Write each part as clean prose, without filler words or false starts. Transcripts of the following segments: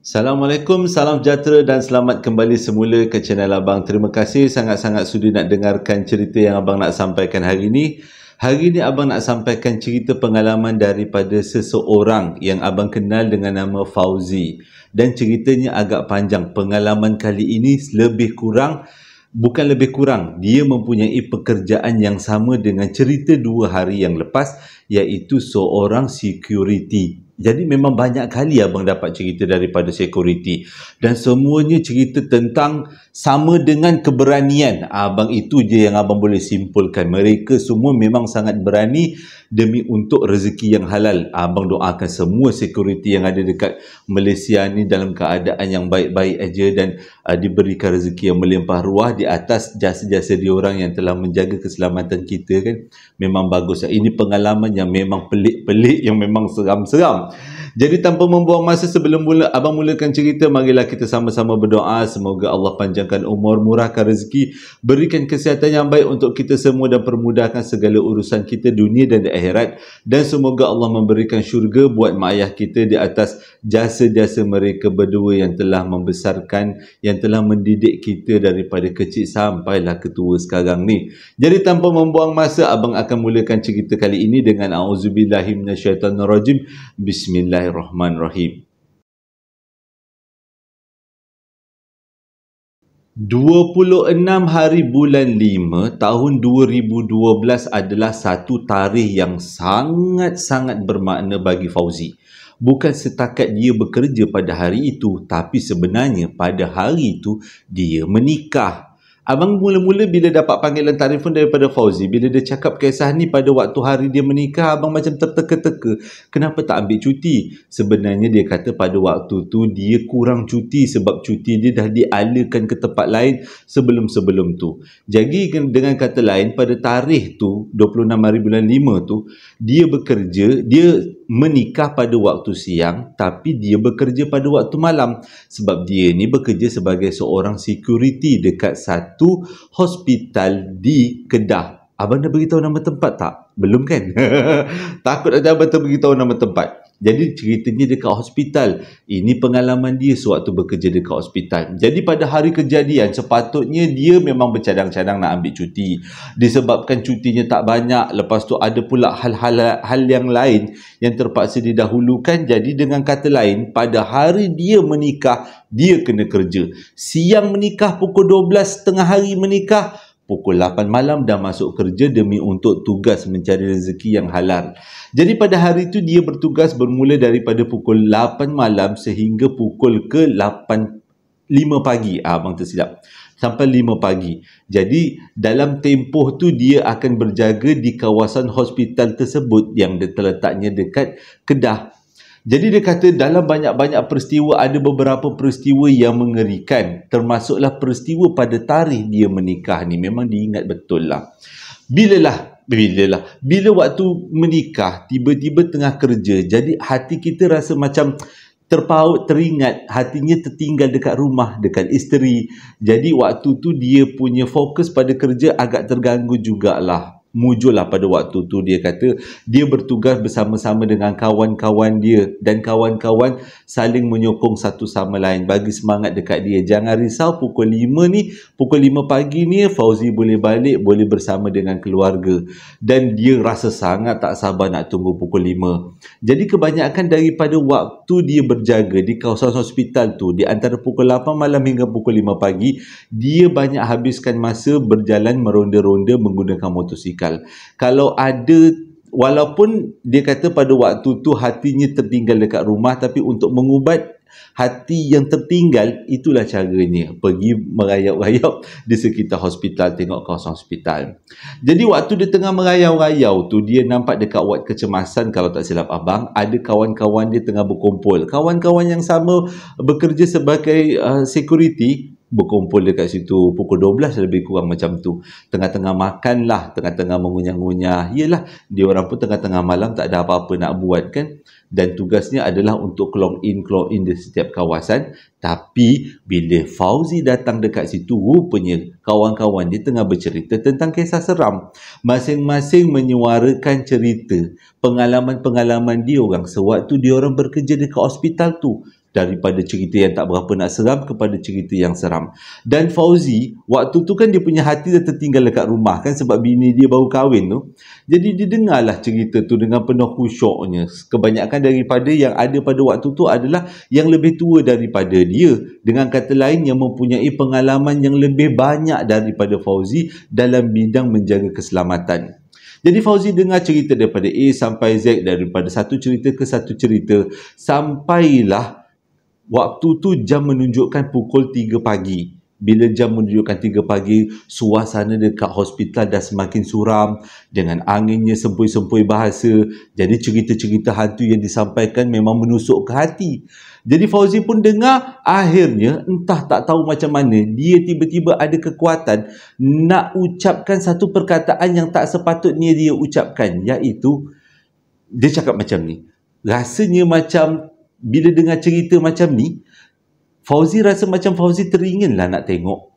Assalamualaikum, salam sejahtera dan selamat kembali semula ke channel Abang. Terima kasih sangat-sangat sudi nak dengarkan cerita yang Abang nak sampaikan hari ini. Hari ini Abang nak sampaikan cerita pengalaman daripada seseorang yang Abang kenal dengan nama Fauzi. Dan ceritanya agak panjang. Pengalaman kali ini bukan lebih kurang, dia mempunyai pekerjaan yang sama dengan cerita 2 hari yang lepas, iaitu seorang security. Jadi memang banyak kali abang dapat cerita daripada security dan semuanya cerita tentang sama dengan keberanian. Abang itu je yang abang boleh simpulkan. Mereka semua memang sangat berani demi untuk rezeki yang halal. Abang doakan semua security yang ada dekat Malaysia ni dalam keadaan yang baik-baik aja dan diberikan rezeki yang melimpah ruah di atas jasa-jasa diorang yang telah menjaga keselamatan kita kan. Memang bagus. Ini pengalaman yang memang pelik-pelik, yang memang seram-seram. Jadi tanpa membuang masa, sebelum abang mulakan cerita, marilah kita sama-sama berdoa. Semoga Allah panjangkan umur, murahkan rezeki, berikan kesihatan yang baik untuk kita semua dan permudahkan segala urusan kita dunia dan di akhirat. Dan semoga Allah memberikan syurga buat mak ayah kita di atas jasa-jasa mereka berdua yang telah membesarkan, yang telah mendidik kita daripada kecil sampailah ketua sekarang ni. Jadi tanpa membuang masa, abang akan mulakan cerita kali ini dengan A'udzubillahi minasyaitanirrajim. Bismillahirrahmanirrahim. 26 hari bulan 5 tahun 2012 adalah satu tarikh yang sangat-sangat bermakna bagi Fauzi. Bukan setakat dia bekerja pada hari itu, tapi sebenarnya pada hari itu dia menikah. Abang mula-mula bila dapat panggilan telefon daripada Fauzi, bila dia cakap kisah ni pada waktu hari dia menikah, abang macam terteka-teka. Kenapa tak ambil cuti? Sebenarnya dia kata pada waktu tu dia kurang cuti sebab cuti dia dah dialihkan ke tempat lain sebelum-sebelum tu. Jadi dengan kata lain, pada tarikh tu 26 hari bulan 5 tu dia bekerja, dia menikah pada waktu siang tapi dia bekerja pada waktu malam sebab dia ni bekerja sebagai seorang security dekat satu hospital di Kedah. Abang dah beritahu nama tempat tak? Belum kan? Takut ada abang terberitahu nama tempat. Jadi ceritanya dekat hospital. Ini pengalaman dia sewaktu bekerja dekat hospital. Jadi pada hari kejadian sepatutnya dia memang bercadang-cadang nak ambil cuti. Disebabkan cutinya tak banyak. Lepas tu ada pula hal yang lain yang terpaksa didahulukan. Jadi dengan kata lain, pada hari dia menikah, dia kena kerja. Siang menikah pukul 12, tengah hari menikah pukul 8 malam dah masuk kerja demi untuk tugas mencari rezeki yang halal. Jadi pada hari itu dia bertugas bermula daripada pukul 8 malam sehingga pukul ke 5 pagi. Abang tersilap. Sampai 5 pagi. Jadi dalam tempoh tu dia akan berjaga di kawasan hospital tersebut yang terletaknya dekat Kedah. Jadi dia kata dalam banyak-banyak peristiwa, ada beberapa peristiwa yang mengerikan. Termasuklah peristiwa pada tarikh dia menikah ni. Memang diingat betul lah. Bila waktu menikah, tiba-tiba tengah kerja. Jadi hati kita rasa macam terpaut, teringat, hatinya tertinggal dekat rumah, dekat isteri. Jadi waktu tu dia punya fokus pada kerja agak terganggu jugalah. Mujurlah pada waktu tu dia kata dia bertugas bersama-sama dengan kawan-kawan dia dan kawan-kawan saling menyokong satu sama lain, bagi semangat dekat dia. Jangan risau, pukul 5 pagi ni Fauzi boleh balik, boleh bersama dengan keluarga. Dan dia rasa sangat tak sabar nak tunggu pukul 5. Jadi kebanyakan daripada waktu dia berjaga di kawasan hospital tu, di antara pukul 8 malam hingga pukul 5 pagi, dia banyak habiskan masa berjalan meronda-ronda menggunakan motosikal. Kalau ada, walaupun dia kata pada waktu tu hatinya tertinggal dekat rumah, tapi untuk mengubat hati yang tertinggal, itulah caranya, pergi merayau-rayau di sekitar hospital, tengok kawasan hospital. Jadi waktu dia tengah merayau-rayau tu, dia nampak dekat wad kecemasan, kalau tak silap abang, ada kawan-kawan dia tengah berkumpul. Kawan-kawan yang sama bekerja sebagai security, berkumpul dekat situ pukul 12 lebih kurang macam tu. Tengah-tengah makan lah, tengah-tengah mengunyah-ngunyah. Yelah, dia orang pun tengah-tengah malam tak ada apa-apa nak buat kan. Dan tugasnya adalah untuk clock in di setiap kawasan. Tapi bila Fauzi datang dekat situ, rupanya kawan-kawan dia tengah bercerita tentang kisah seram. Masing-masing menyuarakan cerita pengalaman-pengalaman dia orang sewaktu dia orang bekerja dekat hospital tu. daripada cerita yang tak berapa nak seram kepada cerita yang seram. Dan Fauzi, waktu tu kan dia punya hati dah tertinggal dekat rumah kan, sebab bini dia baru kahwin tu. Jadi dia dengarlah cerita tu dengan penuh khusyuknya. Kebanyakan daripada yang ada pada waktu tu adalah yang lebih tua daripada dia. Dengan kata lain, yang mempunyai pengalaman yang lebih banyak daripada Fauzi dalam bidang menjaga keselamatan. Jadi Fauzi dengar cerita daripada A sampai Z, daripada satu cerita ke satu cerita, sampailah waktu tu jam menunjukkan pukul 3 pagi. Bila jam menunjukkan 3 pagi, suasana dekat hospital dah semakin suram dengan anginnya sempoi-sempoi bahasa. Jadi cerita-cerita hantu yang disampaikan memang menusuk ke hati. Jadi Fauzi pun dengar, akhirnya entah tak tahu macam mana, dia tiba-tiba ada kekuatan nak ucapkan satu perkataan yang tak sepatutnya dia ucapkan, iaitu dia cakap macam ni. Rasanya macam bila dengar cerita macam ni, Fauzi rasa macam Fauzi teringin lah nak tengok.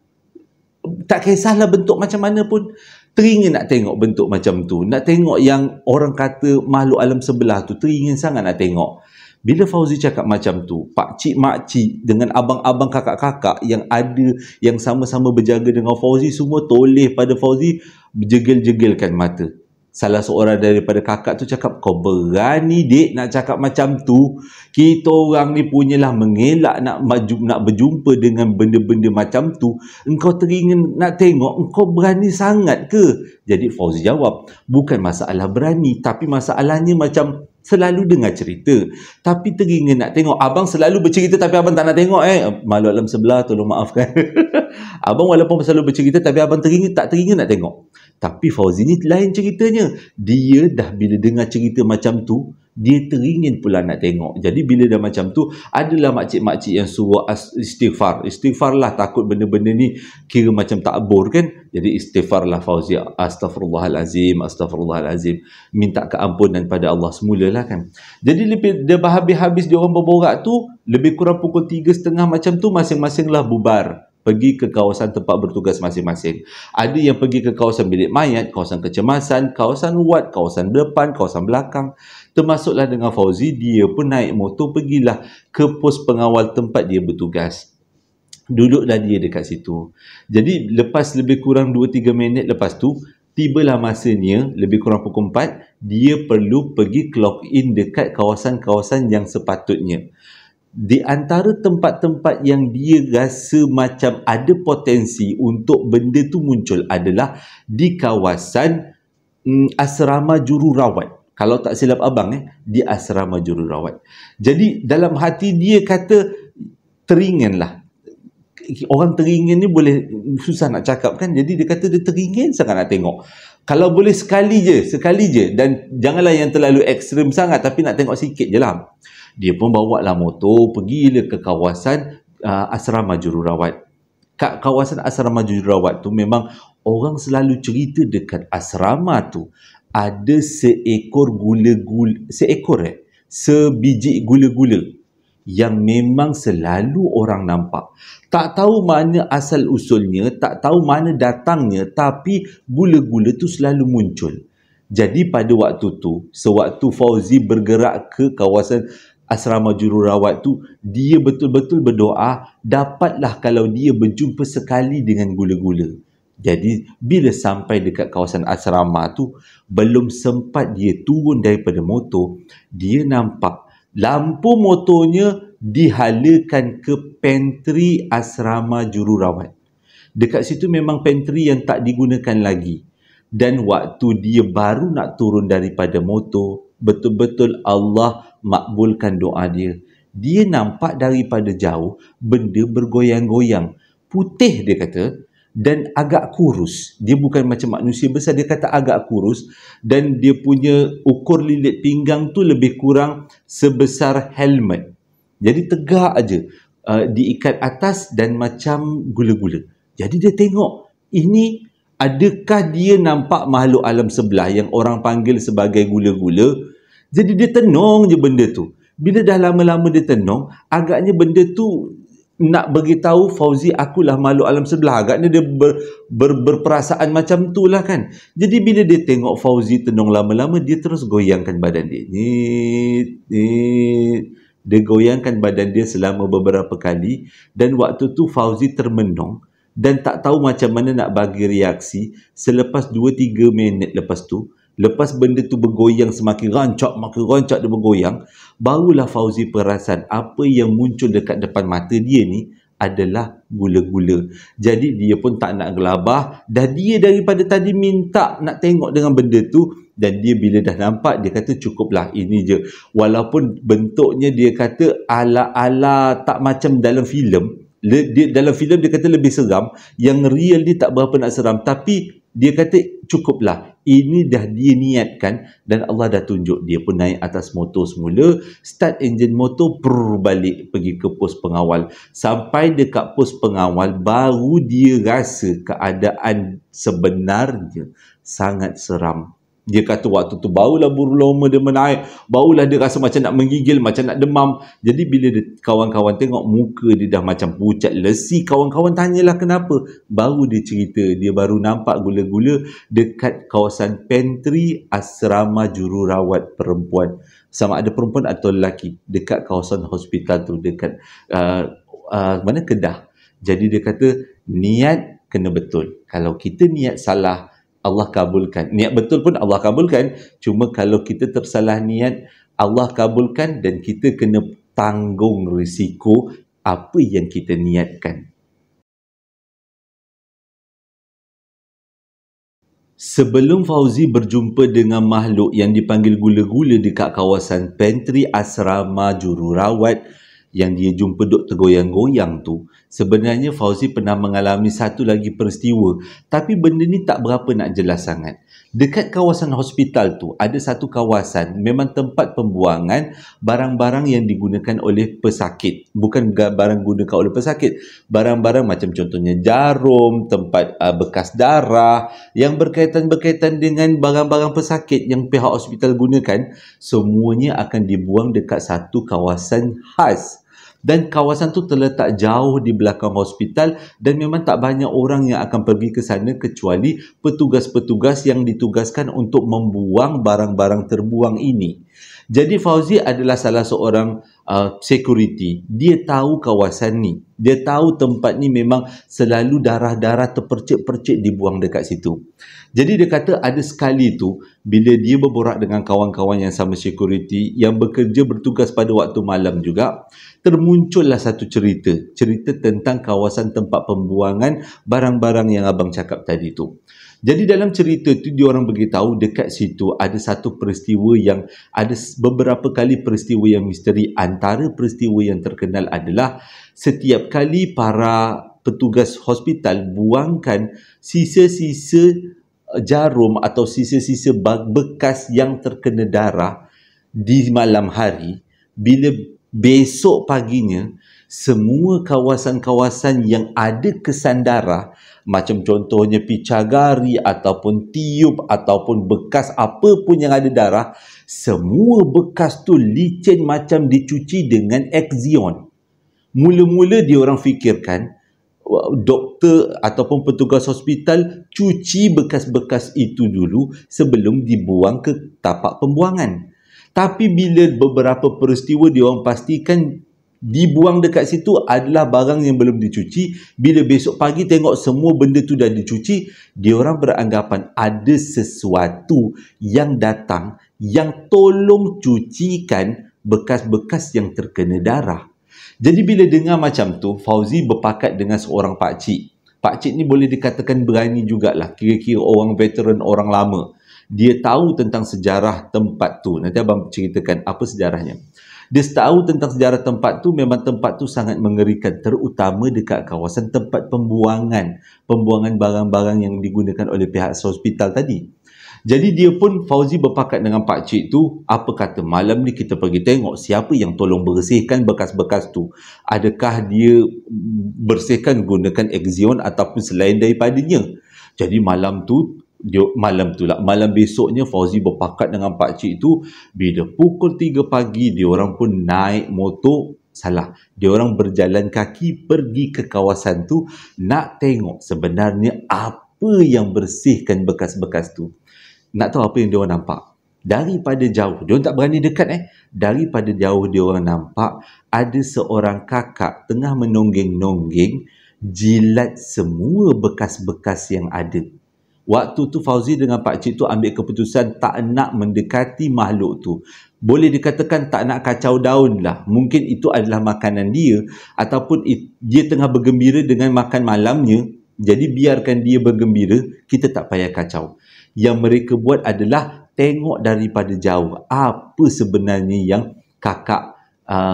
Tak kisahlah bentuk macam mana pun, teringin nak tengok bentuk macam tu. Nak tengok yang orang kata makhluk alam sebelah tu, teringin sangat nak tengok. Bila Fauzi cakap macam tu, pakcik makcik dengan abang-abang kakak-kakak yang ada, yang sama-sama berjaga dengan Fauzi, semua toleh pada Fauzi, berjegel-jegelkan mata. Salah seorang daripada kakak tu cakap, kau berani dek nak cakap macam tu? Kita orang ni punyalah mengelak nak berjumpa dengan benda-benda macam tu. Engkau teringin nak tengok, engkau berani sangat ke? Jadi Fauzi jawab, bukan masalah berani, tapi masalahnya macam selalu dengar cerita, tapi teringin nak tengok. Abang selalu bercerita tapi abang tak nak tengok Makhluk alam sebelah, tolong maafkan. Abang walaupun selalu bercerita tapi abang tak teringin nak tengok. Tapi Fauzi ni lain ceritanya. Dia dah bila dengar cerita macam tu, dia teringin pula nak tengok. Jadi bila dah macam tu, adalah makcik-makcik yang suruh istighfar. Istighfar lah, takut benda-benda ni kira macam takbur kan. Jadi istighfar lah Fauzi. Astaghfirullahalazim, astaghfirullahalazim. Minta keampunan pada Allah semulalah kan. Jadi dia habis-habis dia orang berborak tu, lebih kurang pukul 3.30 macam tu, masing-masing lah bubar, pergi ke kawasan tempat bertugas masing-masing. Ada yang pergi ke kawasan bilik mayat, kawasan kecemasan, kawasan ward, kawasan depan, kawasan belakang. Termasuklah dengan Fauzi, dia pun naik motor pergilah ke pos pengawal tempat dia bertugas. Duduklah dia dekat situ. Jadi lepas lebih kurang 2-3 minit lepas tu, tibalah masanya, lebih kurang pukul 4, dia perlu pergi clock in dekat kawasan-kawasan yang sepatutnya. Di antara tempat-tempat yang dia rasa macam ada potensi untuk benda tu muncul adalah di kawasan asrama jururawat. Kalau tak silap abang di asrama jururawat. Jadi dalam hati dia kata teringin lah. Orang teringin ni boleh susah nak cakap kan. Jadi dia kata dia teringin sangat nak tengok. Kalau boleh sekali je, dan janganlah yang terlalu ekstrim sangat, tapi nak tengok sikit je lah. Dia pun bawa lah motor, pergilah ke kawasan asrama jururawat. Kat kawasan asrama jururawat tu memang orang selalu cerita dekat asrama tu ada seekor sebiji gula-gula yang memang selalu orang nampak. Tak tahu mana asal usulnya, tak tahu mana datangnya, tapi gula-gula tu selalu muncul. Jadi pada waktu tu, sewaktu Fauzi bergerak ke kawasan asrama jururawat tu, dia betul-betul berdoa, dapatlah kalau dia berjumpa sekali dengan gula-gula. Jadi bila sampai dekat kawasan asrama tu, belum sempat dia turun daripada motor, dia nampak lampu motornya dihalakan ke pantry asrama jururawat. Dekat situ memang pantry yang tak digunakan lagi. Dan waktu dia baru nak turun daripada motor, betul-betul Allah makbulkan doa dia. Dia nampak daripada jauh benda bergoyang-goyang. Putih dia kata, dan agak kurus. Dia bukan macam manusia besar, dia kata agak kurus. Dan dia punya ukur lilit pinggang tu lebih kurang sebesar helmet. Jadi tegak aja, diikat atas dan macam gula-gula. Jadi dia tengok, ini adakah dia nampak makhluk alam sebelah yang orang panggil sebagai gula-gula? Jadi dia tenung je benda tu. Bila dah lama-lama dia tenung, agaknya benda tu nak beritahu Fauzi, akulah makhluk alam sebelah. Agaknya dia berperasaan macam tu lah kan. Jadi bila dia tengok Fauzi tenung lama-lama, dia terus goyangkan badan dia. Dia goyangkan badan dia selama beberapa kali dan waktu tu Fauzi termenung dan tak tahu macam mana nak bagi reaksi. Selepas 2-3 minit lepas tu, lepas benda tu bergoyang semakin rancak dia bergoyang, barulah Fauzi perasan apa yang muncul dekat depan mata dia ni adalah gula-gula. Jadi dia pun tak nak gelabah, dan dia daripada tadi minta nak tengok dengan benda tu, dan dia bila dah nampak dia kata cukuplah ini je. Walaupun bentuknya dia kata ala-ala tak macam dalam filem. Dalam filem dia kata lebih seram, yang real ni tak berapa nak seram, tapi dia kata cukuplah, ini dah dia niatkan dan Allah dah tunjuk. Dia pun naik atas motor semula, start enjin motor, balik pergi ke pos pengawal. Sampai dekat pos pengawal baru dia rasa keadaan sebenarnya sangat seram. Dia kata waktu tu barulah bulu roma dia menaik, barulah dia rasa macam nak menggigil, macam nak demam. Jadi bila kawan-kawan tengok muka dia dah macam pucat lesi, kawan-kawan tanyalah kenapa. Baru dia cerita dia baru nampak gula-gula dekat kawasan pantry asrama jururawat perempuan. Sama ada perempuan atau lelaki, dekat kawasan hospital tu, dekat mana, Kedah. Jadi dia kata niat kena betul. Kalau kita niat salah, Allah kabulkan. Niat betul pun Allah kabulkan. Cuma kalau kita tersalah niat, Allah kabulkan dan kita kena tanggung risiko apa yang kita niatkan. Sebelum Fauzi berjumpa dengan makhluk yang dipanggil gula-gula dekat kawasan pantry asrama jururawat, yang dia jumpa duk tergoyang-goyang tu, sebenarnya Fauzi pernah mengalami satu lagi peristiwa, tapi benda ni tak berapa nak jelas sangat. Dekat kawasan hospital tu ada satu kawasan memang tempat pembuangan barang-barang yang digunakan oleh pesakit. Bukan barang gunakan oleh pesakit, barang-barang macam contohnya jarum, tempat bekas darah yang berkaitan dengan barang-barang pesakit yang pihak hospital gunakan, semuanya akan dibuang dekat satu kawasan khas. Dan kawasan tu terletak jauh di belakang hospital dan memang tak banyak orang yang akan pergi ke sana kecuali petugas-petugas yang ditugaskan untuk membuang barang-barang terbuang ini. Jadi Fauzi adalah salah seorang security. Dia tahu kawasan ni. Dia tahu tempat ni memang selalu darah-darah terpercik-percik dibuang dekat situ. Jadi dia kata ada sekali tu bila dia berborak dengan kawan-kawan yang sama security yang bekerja bertugas pada waktu malam juga, termuncullah satu cerita tentang kawasan tempat pembuangan barang-barang yang abang cakap tadi tu. Jadi dalam cerita tu diorang beritahu dekat situ ada satu peristiwa yang ada beberapa kali peristiwa yang misteri. Antara peristiwa yang terkenal adalah setiap kali para petugas hospital buangkan sisa-sisa jarum atau sisa-sisa bekas yang terkena darah di malam hari, bila besok paginya semua kawasan-kawasan yang ada kesan darah, macam contohnya picagari ataupun tiup ataupun bekas apa pun yang ada darah, semua bekas tu licin macam dicuci dengan Exion. Mula-mula dia orang fikirkan doktor ataupun petugas hospital cuci bekas-bekas itu dulu sebelum dibuang ke tapak pembuangan. Tapi bila beberapa peristiwa dia orang pastikan dibuang dekat situ adalah barang yang belum dicuci, bila besok pagi tengok semua benda tu dah dicuci, dia orang beranggapan ada sesuatu yang datang yang tolong cucikan bekas-bekas yang terkena darah. Jadi bila dengar macam tu, Fauzi berpakat dengan seorang pakcik. Pakcik ni boleh dikatakan berani jugalah, kira-kira orang veteran, orang lama. Dia tahu tentang sejarah tempat tu. Nanti abang ceritakan apa sejarahnya. Dia tahu tentang sejarah tempat tu, memang tempat tu sangat mengerikan, terutama dekat kawasan tempat pembuangan barang-barang yang digunakan oleh pihak hospital tadi. Jadi dia pun, Fauzi berpakat dengan pakcik tu, apa kata malam ni kita pergi tengok siapa yang tolong bersihkan bekas-bekas tu. Adakah dia bersihkan gunakan Exion ataupun selain daripadanya. Jadi malam besoknya Fauzi berpakat dengan pakcik tu. Bila pukul 3 pagi dia orang pun naik motor, dia orang berjalan kaki pergi ke kawasan tu nak tengok sebenarnya apa yang bersihkan bekas-bekas tu. Nak tahu apa yang dia orang nampak? Daripada jauh, dia tak berani dekat daripada jauh dia orang nampak ada seorang kakak tengah menonggeng-nonggeng jilat semua bekas-bekas yang ada. Waktu tu Fauzi dengan pakcik tu ambil keputusan tak nak mendekati makhluk tu. Boleh dikatakan tak nak kacau daun lah. Mungkin itu adalah makanan dia ataupun dia tengah bergembira dengan makan malamnya. Jadi biarkan dia bergembira, kita tak payah kacau. Yang mereka buat adalah tengok daripada jauh apa sebenarnya yang kakak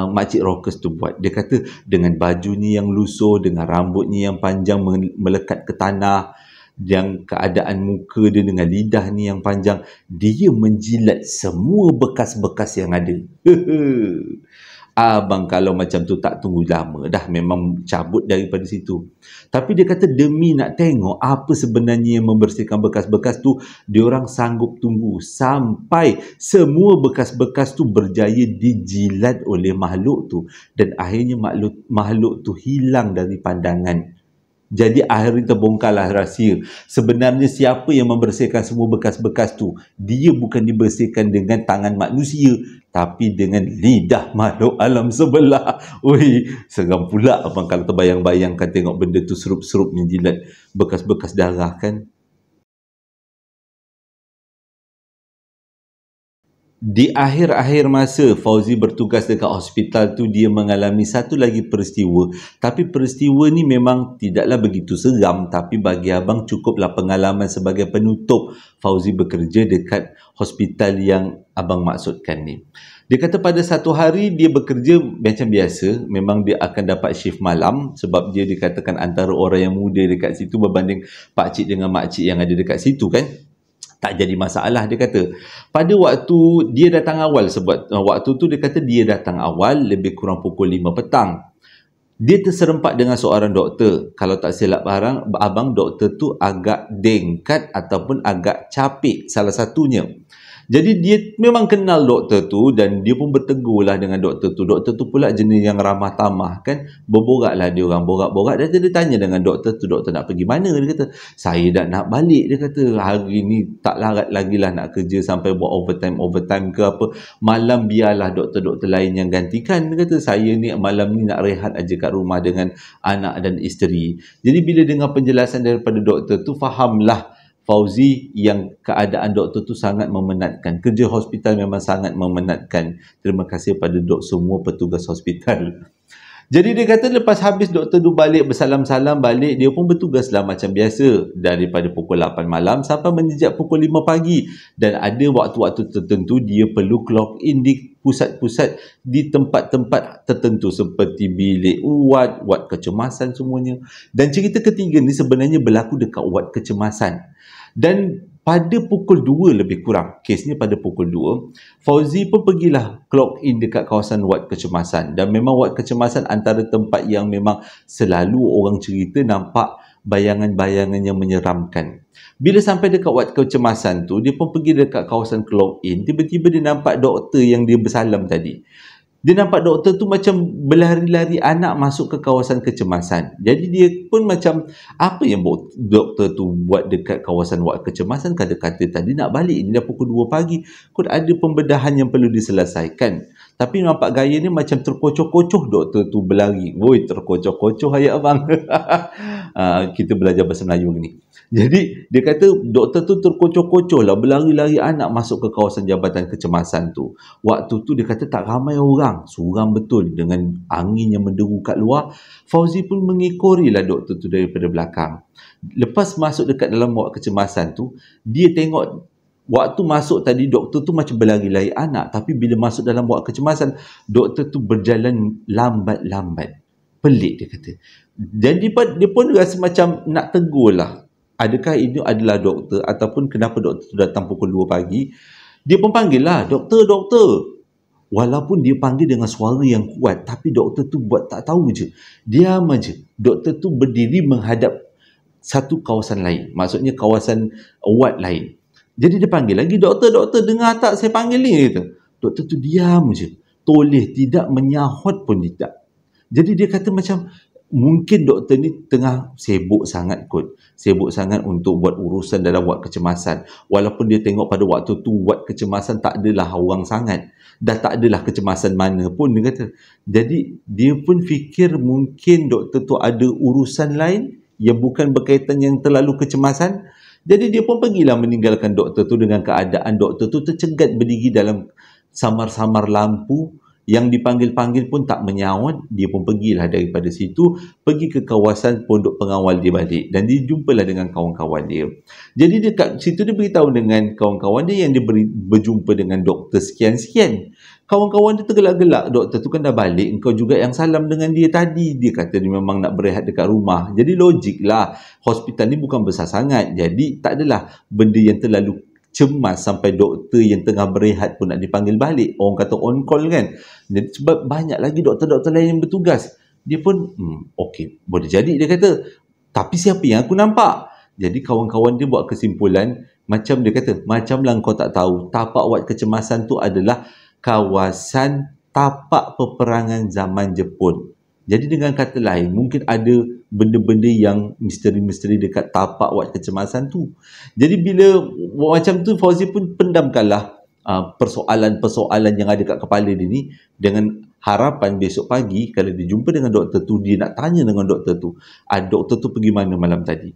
Makcik Rockers tu buat. Dia kata dengan bajunya yang lusuh, dengan rambutnya yang panjang melekat ke tanah, yang keadaan muka dia dengan lidah ni yang panjang, dia menjilat semua bekas-bekas yang ada. Abang kalau macam tu tak tunggu lama dah, memang cabut daripada situ. Tapi dia kata demi nak tengok apa sebenarnya yang membersihkan bekas-bekas tu, diorang sanggup tunggu sampai semua bekas-bekas tu berjaya dijilat oleh makhluk tu, dan akhirnya makhluk tu hilang dari pandangan. Jadi akhirnya terbongkarlah rahsia. Sebenarnya siapa yang membersihkan semua bekas-bekas tu? Dia bukan dibersihkan dengan tangan manusia, tapi dengan lidah makhluk alam sebelah. Ui, seram pula abang kalau terbayang-bayangkan tengok benda tu serup-serup menjilat bekas-bekas darah kan. Di akhir-akhir masa Fauzi bertugas dekat hospital tu, dia mengalami satu lagi peristiwa. Tapi peristiwa ni memang tidaklah begitu seram, tapi bagi abang cukuplah pengalaman sebagai penutup Fauzi bekerja dekat hospital yang abang maksudkan ni. Dia kata pada satu hari dia bekerja macam biasa, memang dia akan dapat shift malam sebab dia dikatakan antara orang yang muda dekat situ berbanding pakcik dengan makcik yang ada dekat situ kan. Tak jadi masalah, dia kata. Pada waktu dia datang awal, sebab waktu tu dia kata dia datang awal lebih kurang pukul 5 petang. Dia terserempak dengan seorang doktor. Kalau tak silap abang, doktor tu agak dengkat ataupun agak capik salah satunya. Jadi dia memang kenal doktor tu dan dia pun bertegurlah dengan doktor tu. Doktor tu pula jenis yang ramah tamah kan. Berboraklah dia orang, borak-borak. Dan dia tanya dengan doktor tu, doktor nak pergi mana? Dia kata, saya dah nak balik. Dia kata, hari ni tak larat lagi lah nak kerja sampai buat overtime ke apa. Malam biarlah doktor-doktor lain yang gantikan. Dia kata, saya ni malam ni nak rehat aja kat rumah dengan anak dan isteri. Jadi bila dengar penjelasan daripada doktor tu, fahamlah Fauzi yang keadaan doktor tu sangat memenatkan. Kerja hospital memang sangat memenatkan. Terima kasih pada semua petugas hospital. Jadi dia kata lepas habis doktor tu balik, bersalam-salam balik, dia pun bertugaslah macam biasa daripada pukul 8 malam sampai menjejak pukul 5 pagi. Dan ada waktu-waktu tertentu dia perlu clock in di pusat-pusat, di tempat-tempat tertentu seperti bilik wad kecemasan semuanya. Dan cerita ketiga ni sebenarnya berlaku dekat wad kecemasan. Dan pada pukul 2 lebih kurang, kesnya pada pukul 2, Fauzi pun pergilah clock in dekat kawasan wad kecemasan. Dan memang wad kecemasan antara tempat yang memang selalu orang cerita nampak bayangan-bayangan yang menyeramkan. Bila sampai dekat wad kecemasan tu, dia pun pergi dekat kawasan clock in. Tiba-tiba dia nampak doktor yang dia bersalam tadi. Dia nampak doktor tu macam berlari-lari anak masuk ke kawasan kecemasan. Jadi dia pun macam, apa yang doktor tu buat dekat kawasan wad kecemasan? Kata-kata tadi nak balik, ini dah pukul 2 pagi. Kod ada pembedahan yang perlu diselesaikan. Tapi nampak gaya ni macam terkocoh-kocoh doktor tu berlari. Woi, terkocoh-kocoh ayat abang. Kita belajar bahasa Melayu ni. Jadi dia kata doktor tu terkocoh-kocoh lah, berlari-lari anak masuk ke kawasan jabatan kecemasan tu. Waktu tu dia kata tak ramai orang, suram betul dengan angin yang menderu kat luar. Fauzi pun mengikorilah doktor tu daripada belakang. Lepas masuk dekat dalam wad kecemasan tu, dia tengok waktu masuk tadi doktor tu macam berlari-lari anak, tapi bila masuk dalam wad kecemasan, doktor tu berjalan lambat-lambat. Pelik dia kata. Jadi dia pun rasa macam nak tegur lah. Adakah ini adalah doktor ataupun kenapa doktor tu datang pukul 2 pagi? Dia pun panggil lah, doktor. Walaupun dia panggil dengan suara yang kuat, tapi doktor tu buat tak tahu je. Diam aja. Doktor tu berdiri menghadap satu kawasan lain. Maksudnya kawasan wad lain. Jadi dia panggil lagi, doktor, dengar tak saya panggil ni? Kata. Doktor tu diam je. Toleh tidak, menyahut pun tidak. Jadi dia kata macam, mungkin doktor ni tengah sibuk sangat kot. Sibuk sangat untuk buat urusan dalam wad kecemasan. Walaupun dia tengok pada waktu tu wad kecemasan tak adalah orang sangat. Dah tak adalah kecemasan mana pun dia kata. Jadi dia pun fikir mungkin doktor tu ada urusan lain yang bukan berkaitan yang terlalu kecemasan. Jadi dia pun pergilah meninggalkan doktor tu dengan keadaan doktor tu tercegat berdiri dalam samar-samar lampu. Yang dipanggil-panggil pun tak menyaut, dia pun pergilah daripada situ, pergi ke kawasan pondok pengawal dia balik dan dia jumpalah dengan kawan-kawan dia. Jadi dekat situ dia beritahu dengan kawan-kawan dia yang dia berjumpa dengan doktor sekian-sekian. Kawan-kawan dia tergelak-gelak, doktor tu kan dah balik, engkau juga yang salam dengan dia tadi. Dia kata dia memang nak berehat dekat rumah. Jadi logiklah, hospital ni bukan besar sangat, jadi tak adalah benda yang terlalu cemas sampai doktor yang tengah berehat pun nak dipanggil balik. Orang kata on call kan. Jadi sebab banyak lagi doktor-doktor lain yang bertugas. Dia pun, okey, boleh jadi dia kata. Tapi siapa yang aku nampak? Jadi kawan-kawan dia buat kesimpulan, macam dia kata, macamlah kau tak tahu, tapak wad kecemasan tu adalah kawasan tapak peperangan zaman Jepun. Jadi dengan kata lain, mungkin ada benda-benda yang misteri-misteri dekat tapak wad kecemasan tu. Jadi bila macam tu, Fauzi pun pendamkanlah persoalan-persoalan yang ada kat kepala dia ni dengan harapan besok pagi kalau dia jumpa dengan doktor tu, dia nak tanya dengan doktor tu, doktor tu pergi mana malam tadi.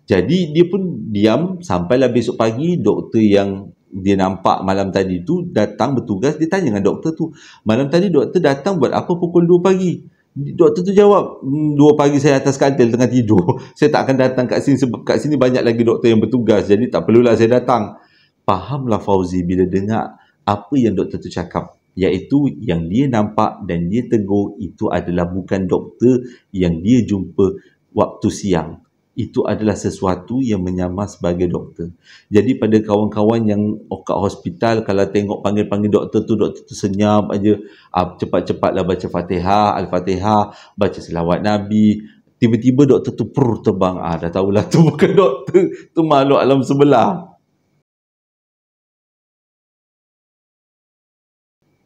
Jadi dia pun diam sampailah besok pagi doktor yang dia nampak malam tadi tu datang bertugas, dia tanya dengan doktor tu, malam tadi doktor datang buat apa pukul 2 pagi? Doktor tu jawab, 2 pagi saya atas katil tengah tidur. Saya tak akan datang kat sini sebab kat sini banyak lagi doktor yang bertugas. Jadi tak perlulah saya datang. Fahamlah Fauzi bila dengar apa yang doktor tu cakap. Iaitu yang dia nampak dan dia tegur itu adalah bukan doktor yang dia jumpa waktu siang. Itu adalah sesuatu yang menyamar sebagai doktor. Jadi pada kawan-kawan yang kat hospital, kalau tengok panggil-panggil doktor tu senyap aja, cepat-cepatlah baca Fatihah, Al-Fatihah, baca selawat Nabi. Tiba-tiba doktor tu terbang. Dah tahulah tu bukan doktor, tu makhluk alam sebelah.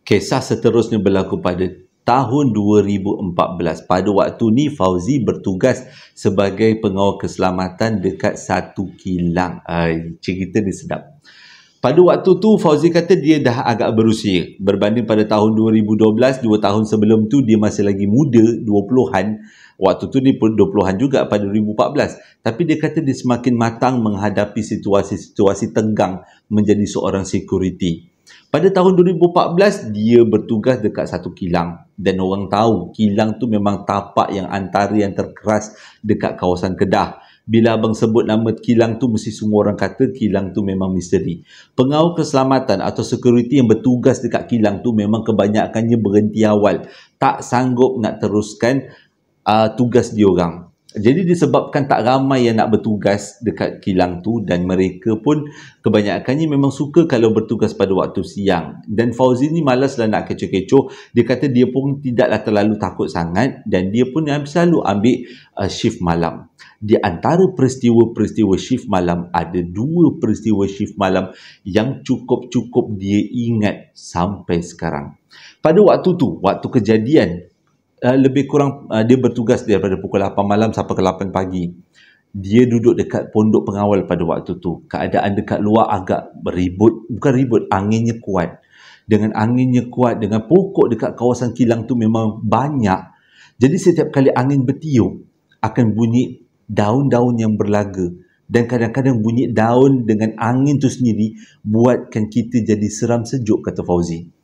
Kisah seterusnya berlaku pada tahun 2014. Pada waktu ni Fauzi bertugas sebagai pengawal keselamatan dekat satu kilang. Cerita ni sedap. Pada waktu tu Fauzi kata dia dah agak berusia. Berbanding pada tahun 2012, 2 tahun sebelum tu dia masih lagi muda, 20-an. Waktu tu ni pun 20-an juga pada 2014. Tapi dia kata dia semakin matang menghadapi situasi-situasi tegang menjadi seorang security. Pada tahun 2014, dia bertugas dekat satu kilang. Dan orang tahu, kilang tu memang tapak yang antara yang terkeras dekat kawasan Kedah. Bila abang sebut nama kilang tu, mesti semua orang kata kilang tu memang misteri. Pengawal keselamatan atau security yang bertugas dekat kilang tu memang kebanyakannya berhenti awal. Tak sanggup nak teruskan tugas diorang. Jadi disebabkan tak ramai yang nak bertugas dekat kilang tu dan mereka pun kebanyakannya memang suka kalau bertugas pada waktu siang. Dan Fauzi ni malaslah nak kecoh-kecoh. Dia kata dia pun tidaklah terlalu takut sangat dan dia pun selalu ambil shift malam. Di antara peristiwa-peristiwa shift malam, ada 2 peristiwa shift malam yang cukup-cukup dia ingat sampai sekarang. Pada waktu tu, waktu kejadian, lebih kurang dia bertugas daripada pukul 8 malam sampai ke 8 pagi. Dia duduk dekat pondok pengawal pada waktu tu. Keadaan dekat luar agak beribut, bukan ribut, anginnya kuat. Dengan anginnya kuat, dengan pokok dekat kawasan kilang tu memang banyak. Jadi setiap kali angin bertiup, akan bunyi daun-daun yang berlaga. Dan kadang-kadang bunyi daun dengan angin tu sendiri buatkan kita jadi seram sejuk, kata Fauzi.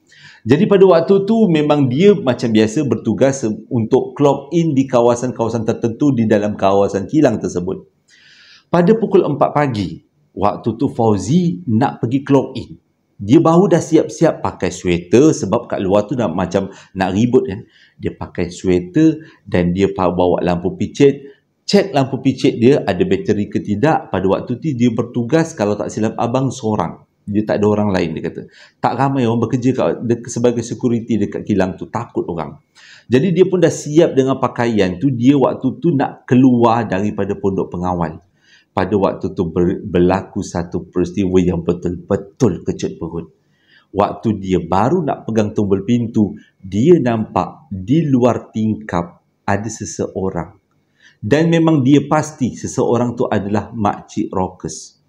Jadi pada waktu tu memang dia macam biasa bertugas untuk clock in di kawasan-kawasan tertentu di dalam kawasan kilang tersebut. Pada pukul 4 pagi, waktu tu Fauzi nak pergi clock in. Dia baru dah siap-siap pakai sweater sebab kat luar tu macam nak ribut kan. Dia pakai sweater dan dia bawa lampu picit. Cek lampu picit dia ada bateri ke tidak. Pada waktu tu dia bertugas, kalau tak silap abang, seorang. Dia tak ada orang lain, dia kata. Tak ramai orang bekerja sebagai security dekat kilang tu. Takut orang. Jadi dia pun dah siap dengan pakaian tu. Dia waktu tu nak keluar daripada pondok pengawal. Pada waktu tu berlaku satu peristiwa yang betul-betul kecut perut. Waktu dia baru nak pegang tombol pintu, dia nampak di luar tingkap ada seseorang, dan memang dia pasti seseorang tu adalah Makcik Rockers.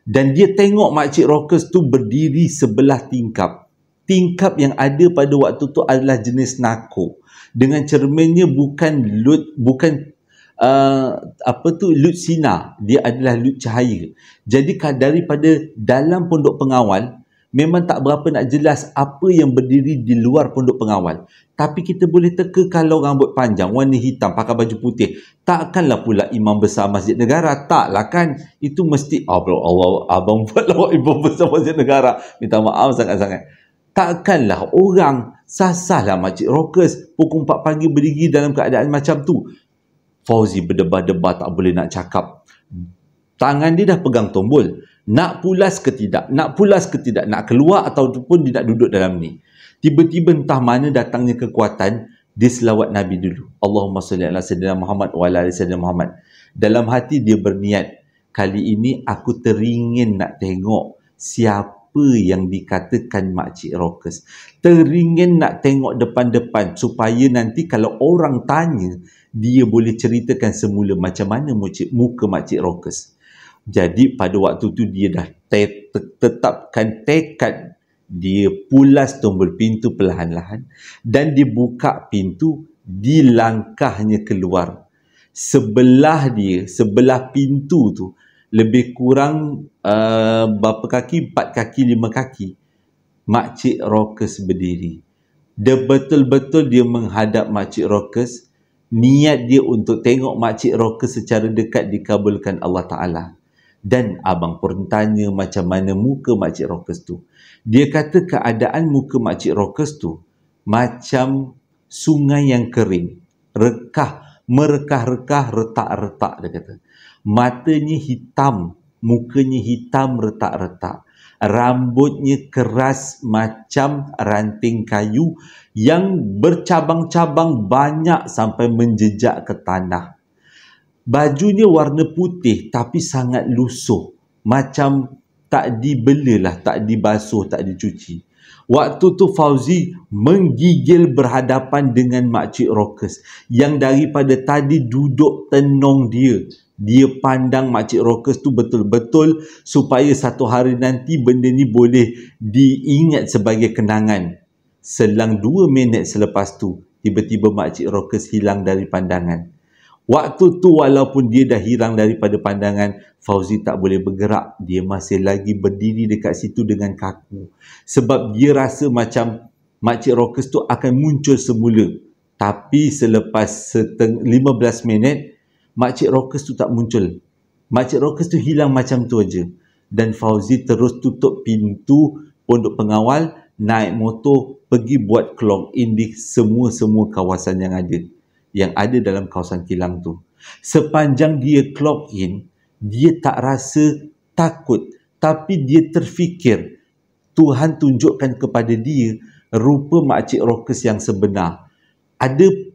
Dan dia tengok Makcik Rockers tu berdiri sebelah tingkap. Tingkap yang ada pada waktu tu adalah jenis nako. Dengan cerminnya bukan lut sinar, dia adalah lut cahaya. Jadi daripada dalam pondok pengawal memang tak berapa nak jelas apa yang berdiri di luar pondok pengawal. Tapi kita boleh teka kalau rambut panjang, warna hitam, pakai baju putih. Takkanlah pula imam besar Masjid Negara. Taklah kan. Itu mesti, Allah, abang buat lawak imam besar Masjid Negara. Minta maaf sangat-sangat. Takkanlah orang sasahlah Makcik Rockers pukul 4 pagi berdiri dalam keadaan macam tu. Fauzi berdebar-debar, tak boleh nak cakap. Tangan dia dah pegang tombol. Nak pulas ke tidak? Nak pulas ke tidak? Nak keluar ataupun dia nak duduk dalam ni? Tiba-tiba entah mana datangnya kekuatan, dia selawat Nabi dulu. Allahumma salli ala sayyidina Muhammad wa ala ali sayyidina Muhammad. Dalam hati dia berniat, kali ini aku teringin nak tengok siapa yang dikatakan Makcik Rockers. Teringin nak tengok depan-depan supaya nanti kalau orang tanya, dia boleh ceritakan semula macam mana muka Makcik Rockers. Jadi pada waktu tu dia dah tetapkan tekad, dia pulas tombol pintu perlahan-lahan dan dibuka pintu, dilangkahnya keluar. Sebelah pintu tu lebih kurang berapa kaki? 4 kaki, 5 kaki. Makcik Rockers berdiri. Dia betul-betul dia menghadap Makcik Rockers. Niat dia untuk tengok Makcik Rockers secara dekat dikabulkan Allah Ta'ala. Dan abang pun tanya macam mana muka Makcik Rockers tu. Dia kata keadaan muka Makcik Rockers tu macam sungai yang kering. Merekah-rekah, retak-retak dia kata. Matanya hitam, mukanya hitam retak-retak. Rambutnya keras macam ranting kayu yang bercabang-cabang banyak sampai menjejak ke tanah. Bajunya warna putih tapi sangat lusuh. Macam tak dibelalah, tak dibasuh, tak dicuci. Waktu tu Fauzi menggigil berhadapan dengan Makcik Rockers yang daripada tadi duduk tenung dia. Dia pandang Makcik Rockers tu betul-betul supaya satu hari nanti benda ni boleh diingat sebagai kenangan. Selang 2 minit selepas tu, tiba-tiba Makcik Rockers hilang dari pandangan. Waktu tu walaupun dia dah hilang daripada pandangan, Fauzi tak boleh bergerak. Dia masih lagi berdiri dekat situ dengan kaku. Sebab dia rasa macam Makcik Rockers tu akan muncul semula. Tapi selepas 15 minit, Makcik Rockers tu tak muncul. Makcik Rockers tu hilang macam tu aja. Dan Fauzi terus tutup pintu pondok pengawal, naik motor, pergi buat clock in di semua kawasan yang ada dalam kawasan kilang tu. Sepanjang dia clock in, dia tak rasa takut, tapi dia terfikir Tuhan tunjukkan kepada dia rupa Makcik Rockers yang sebenar.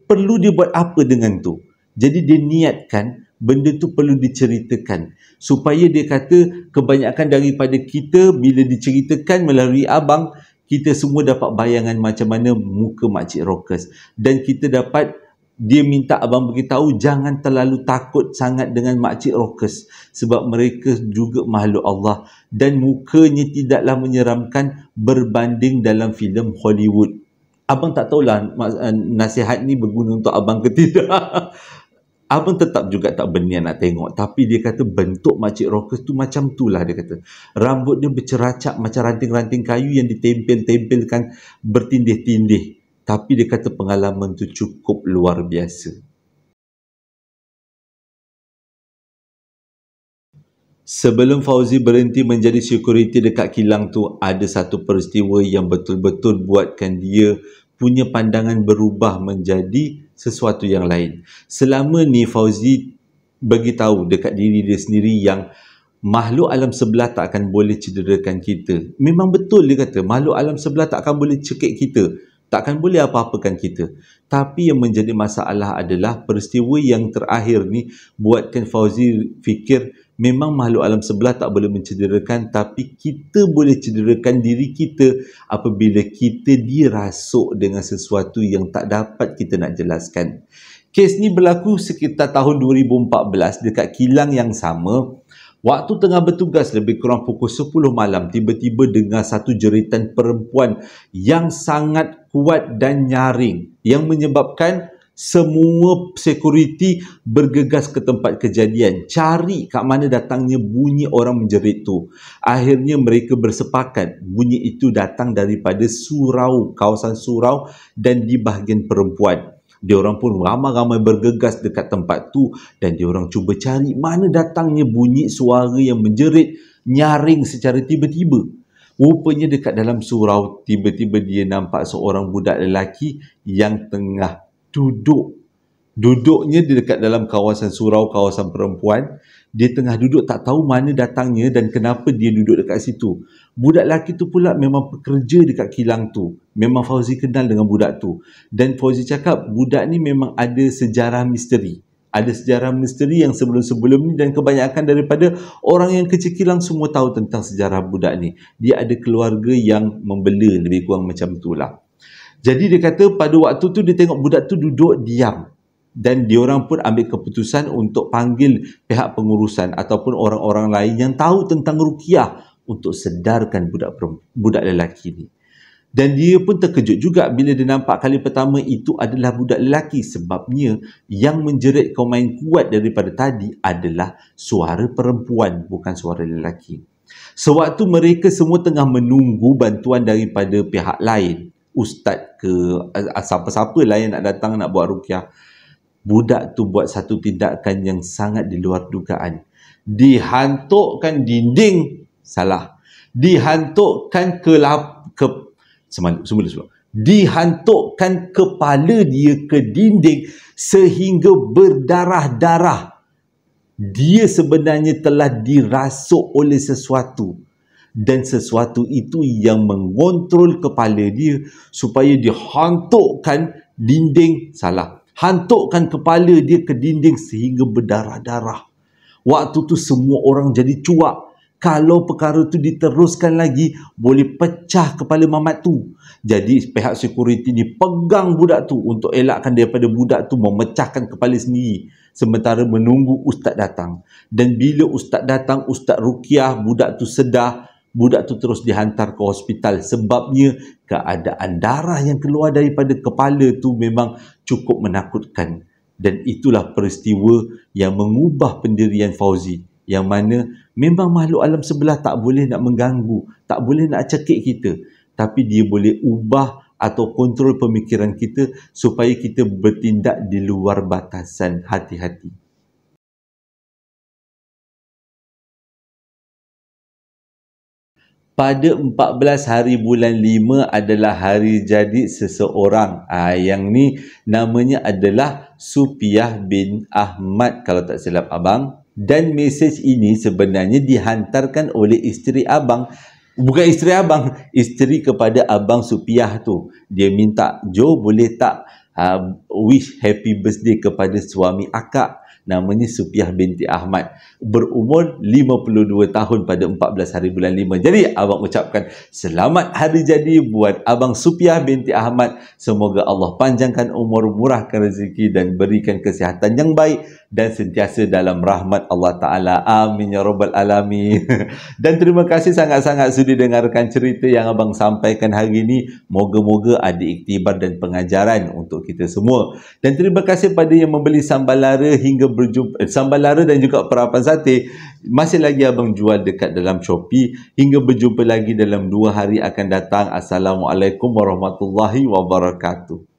Perlu dia buat apa dengan tu? Jadi dia niatkan benda tu perlu diceritakan supaya dia kata kebanyakan daripada kita bila diceritakan melalui abang, kita semua dapat bayangan macam mana muka Makcik Rockers, dan kita dapat, dia minta abang beritahu jangan terlalu takut sangat dengan Makcik Rockers sebab mereka juga makhluk Allah dan mukanya tidaklah menyeramkan berbanding dalam filem Hollywood. Abang tak tahulah nasihat ni berguna untuk abang ke tidak. Abang tetap juga tak berniat nak tengok, tapi dia kata bentuk Makcik Rockers tu macam tu lah, dia kata. Rambut dia berceracak macam ranting-ranting kayu yang ditempel-tempelkan bertindih-tindih. Tapi dia kata pengalaman tu cukup luar biasa. Sebelum Fauzi berhenti menjadi security dekat kilang tu, ada satu peristiwa yang betul-betul buatkan dia punya pandangan berubah menjadi sesuatu yang lain. Selama ni Fauzi beritahu dekat diri dia sendiri yang makhluk alam sebelah tak akan boleh cederakan kita. Memang betul dia kata, makhluk alam sebelah tak akan boleh cekik kita. Takkan boleh apa-apakan kita. Tapi yang menjadi masalah adalah peristiwa yang terakhir ni buatkan Fauzi fikir memang makhluk alam sebelah tak boleh mencederakan, tapi kita boleh cederakan diri kita apabila kita dirasuk dengan sesuatu yang tak dapat kita nak jelaskan. Kes ni berlaku sekitar tahun 2014 dekat kilang yang sama. Waktu tengah bertugas lebih kurang pukul 10 malam, tiba-tiba dengar satu jeritan perempuan yang sangat kuat dan nyaring yang menyebabkan semua security bergegas ke tempat kejadian, cari kat mana datangnya bunyi orang menjerit tu. Akhirnya mereka bersepakat bunyi itu datang daripada surau, kawasan surau dan di bahagian perempuan. Diorang pun ramai-ramai bergegas dekat tempat tu dan diorang cuba cari mana datangnya bunyi suara yang menjerit, nyaring secara tiba-tiba. Rupanya dekat dalam surau, tiba-tiba dia nampak seorang budak lelaki yang tengah duduk. Duduknya di dekat dalam kawasan surau, kawasan perempuan. Dia tengah duduk, tak tahu mana datangnya dan kenapa dia duduk dekat situ. Budak lelaki tu pula memang pekerja dekat kilang tu. Memang Fauzi kenal dengan budak tu. Dan Fauzi cakap budak ni memang ada sejarah misteri. Ada sejarah misteri yang sebelum-sebelum ni dan kebanyakan daripada orang yang kecil kilang semua tahu tentang sejarah budak ni. Dia ada keluarga yang membela, lebih kurang macam itulah. Jadi dia kata pada waktu tu dia tengok budak tu duduk diam. Dan diorang pun ambil keputusan untuk panggil pihak pengurusan ataupun orang-orang lain yang tahu tentang ruqyah untuk sedarkan budak lelaki ni. Dan dia pun terkejut juga bila dia nampak kali pertama itu adalah budak lelaki, sebabnya yang menjerit komen kuat daripada tadi adalah suara perempuan, bukan suara lelaki. Sewaktu mereka semua tengah menunggu bantuan daripada pihak lain, ustaz ke siapa-siapa lah yang nak datang nak buat ruqyah, budak tu buat satu tindakan yang sangat di luar dugaan. Dihantukkan dinding, salah. Dihantukkan dihantukkan kepala dia ke dinding sehingga berdarah-darah. Dia sebenarnya telah dirasuk oleh sesuatu. Dan sesuatu itu yang mengontrol kepala dia supaya dihantukkan dinding, salah. Hantukkan kepala dia ke dinding sehingga berdarah-darah. Waktu tu semua orang jadi cuak. Kalau perkara tu diteruskan lagi, boleh pecah kepala mamat tu. Jadi pihak security ni pegang budak tu untuk elakkan daripada budak tu memecahkan kepala sendiri. Sementara menunggu ustaz datang. Dan bila ustaz datang, ustaz ruqyah, budak tu sedar. Budak tu terus dihantar ke hospital sebabnya keadaan darah yang keluar daripada kepala tu memang cukup menakutkan. Dan itulah peristiwa yang mengubah pendirian Fauzi, yang mana memang makhluk alam sebelah tak boleh nak mengganggu, tak boleh nak cekik kita, tapi dia boleh ubah atau kontrol pemikiran kita supaya kita bertindak di luar batasan. Hati-hati. Pada 14 hari bulan 5 adalah hari jadi seseorang. Yang ni namanya adalah Supiah bin Ahmad kalau tak silap abang. Dan mesej ini sebenarnya dihantarkan oleh isteri abang. Bukan isteri abang, isteri kepada abang Supiah tu. Dia minta, Jo boleh tak wish happy birthday kepada suami akak. Namanya Supiah binti Ahmad, berumur 52 tahun pada 14 hari bulan 5. Jadi abang ucapkan selamat hari jadi buat abang Supiah binti Ahmad. Semoga Allah panjangkan umur, murahkan rezeki dan berikan kesihatan yang baik dan sentiasa dalam rahmat Allah Ta'ala. Amin ya Rabbal Alamin. Dan terima kasih sangat-sangat sudi dengarkan cerita yang abang sampaikan hari ini. Moga-moga ada iktibar dan pengajaran untuk kita semua. Dan terima kasih pada yang membeli sambal lara hingga berjumpa, sambal lara dan juga perapan sate. Masih lagi abang jual dekat dalam Shopee. Hingga berjumpa lagi dalam 2 hari akan datang. Assalamualaikum warahmatullahi wabarakatuh.